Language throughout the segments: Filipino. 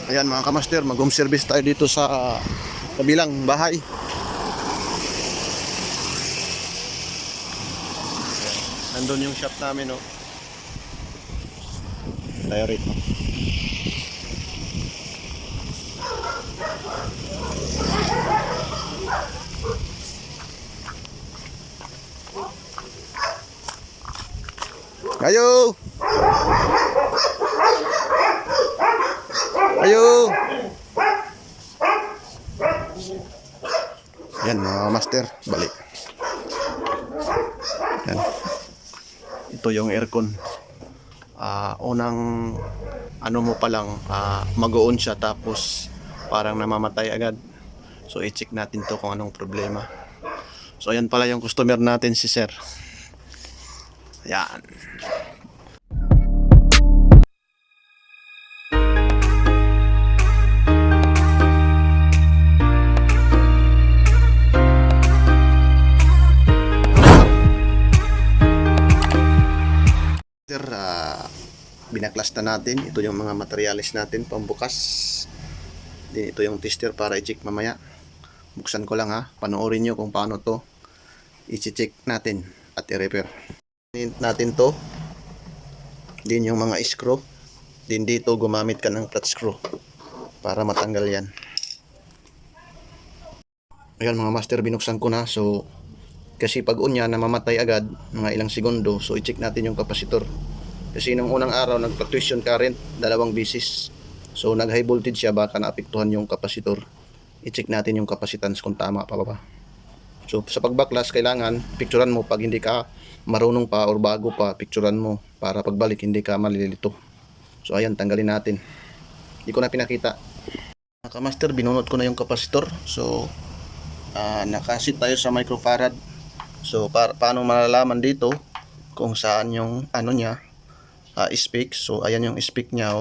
Ayan mga kamaster, mag-home service tayo dito sa kabilang bahay. Nandun yung shop namin, no. Tayo rito. Ayo! Ayo! Yan mga master, balik. Yan. Ito yung aircon. Unang ano mo pa lang, mag-on siya tapos parang namamatay agad. So i-check natin to kung anong problema. So ayan pala yung customer natin, si Sir. Yan. Binaklas na natin. Ito yung mga materialis natin pambukas. Din ito yung tester para i-check mamaya. Buksan ko lang ha. Panoorin nyo kung paano to i-check natin at i-repair. Natin to. Din yung mga screw. Din dito gumamit ka ng flat screw para matanggal yan. Ayan mga master, binuksan ko na. So kasi pag on yan, namamatay agad mga ilang segundo. So i-check natin yung kapasitor. Kasi nung unang araw nag-fluctuation current 2 beses. So nag high voltage siya, baka naapektuhan yung kapasitor. I-check natin yung capacitance kung tama pa ba. So sa pagbaklas kailangan picturean mo pag hindi ka marunong pa or bago pa, picturean mo para pagbalik hindi ka malilito. So ayan, tanggalin natin. Hindi ko na pinakita. Naka-master, binunot ko na yung kapasitor. So nakasit tayo sa microfarad. So paano malalaman dito kung saan yung ano niya, speak. So ayan yung speak niya,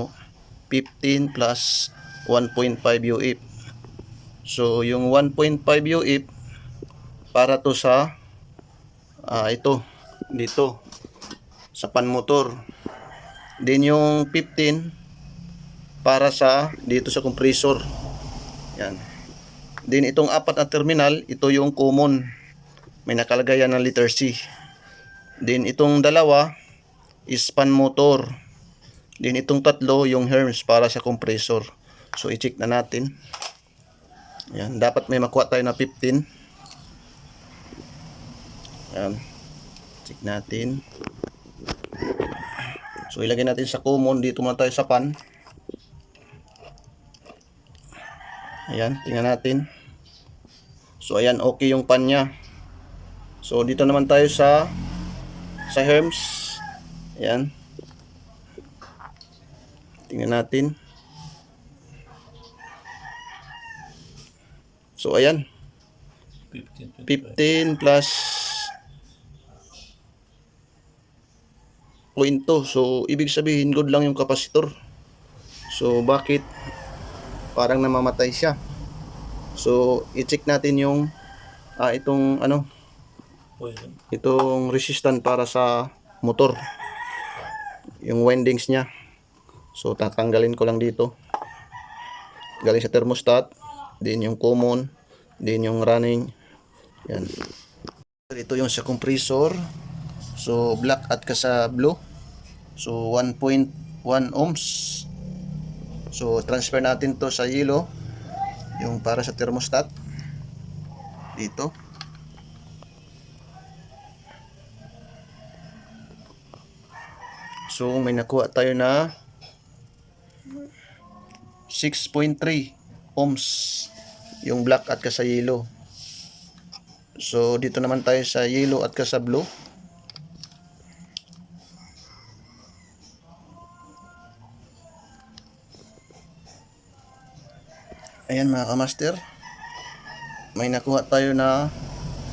15 plus 1.5 UF. So yung 1.5 UF para to sa ito dito sa pan motor. Then yung 15 para sa dito sa compressor. Yan. Then itong apat na terminal, ito yung common. May nakalagay yan ng letter C. Then itong dalawa is pan motor. Then itong tatlo yung herms para sa compressor. So i-check na natin. Ayan, dapat may makuha tayo na 15. Ayan. Check natin. So ilagay natin sa common. Dito muna tayo sa pan. Ayan, tingnan natin. So ayan, okay yung pan nya. So dito naman tayo sa herms. Ayan. Tingnan natin. So ayan. 15 plus 0.2. So ibig sabihin good lang yung kapasitor. So bakit parang namamatay siya? So i-check natin yung itong ano, itong resistant para sa motor, yung windings niya. So tatanggalin ko lang dito, galing sa thermostat, din yung common, din yung running. Yan. Ito yung sa compressor. So black at sa blue. So 1.1 ohms. So transfer natin to sa yellow, yung para sa thermostat dito. So may nakuha tayo na 6.3 ohms yung black at sa yellow. So dito naman tayo sa yellow at sa blue. Ayan mga kamaster, may nakuha tayo na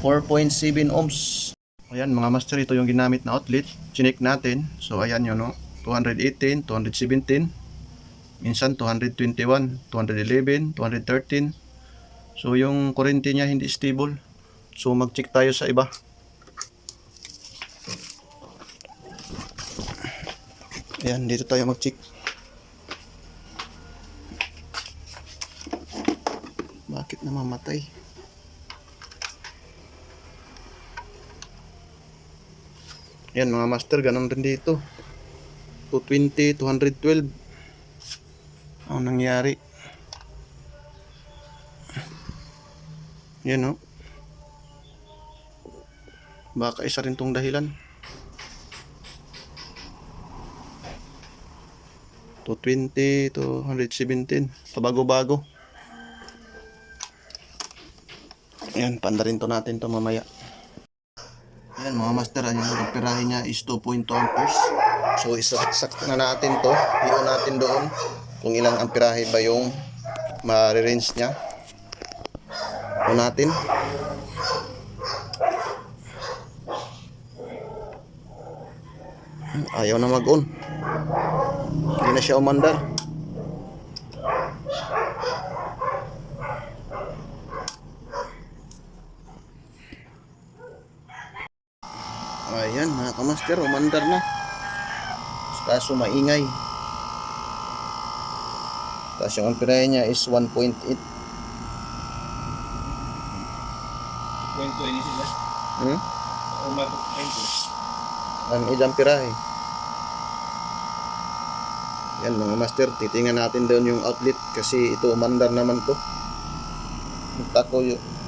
4.7 ohms. Ayan mga master, ito yung ginamit na outlet. Chinek natin. So ayan yun, no? 218, 217, minsan 221, 211, 213. So yung kurente niya hindi stable. So mag-check tayo sa iba. Ayan, dito tayo mag-check. Bakit namamatay? Yan mga master, ganun rin dito. 220, 212. Ang nangyari? Yan o. Baka isa rin tong dahilan. 220 to 117. Pabago-bago. Ayan, pandarin to natin to mamaya. Ayan mga master, ayan, ang pirahe niya is 2.2 amperes. So isaksak na natin to. Iyon natin doon kung ilang amperahe ba yung ma-range niya. Iyon natin. Ayaw na mag-on. Hindi na siya umandar. Ayan mga kamaster, umandar na. Kaso maingay. Tapos yung amperahe niya is 1.8. 1.2 ini sila. Umatok 20. Ang ilang amperahe. Yan mga master, titingnan natin doon yung outlet kasi ito umandar naman to.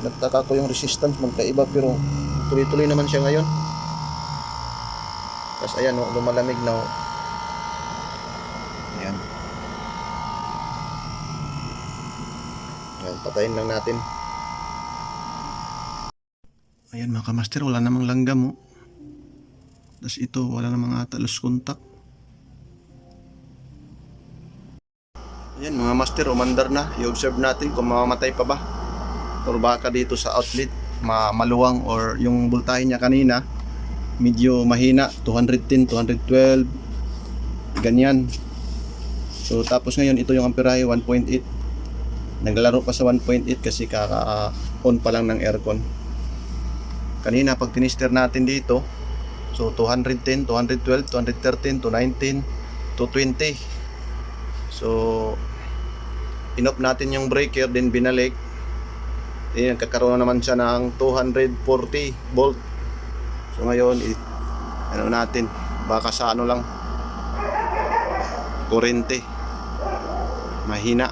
Nagtaka ko yung resistance magkaiba pero tuloy-tuloy naman siya ngayon. Tapos ayan oh, lumalamig na oh. Ayan. Ayan, patayin lang natin. Ayan mga kamaster, wala namang langgam oh. Tapos ito, wala namang ata loose contact. Ayan mga master, umandar na. I-observe natin kung mamamatay pa ba. Or baka dito sa outlet, maluwang or yung voltahe niya kanina, medyo mahina, 210, 212, ganyan. So tapos ngayon, ito yung amperahe, 1.8. Naglalaro pa sa 1.8 kasi kaka-on pa lang ng aircon. Kanina pag tinister natin dito, so 210, 212, 213, 219, 220. So inop natin yung breaker, then binalik. Then nagkakaroon naman siya ng 240 volt. So ngayon ano natin, baka sa ano lang, kurente mahina.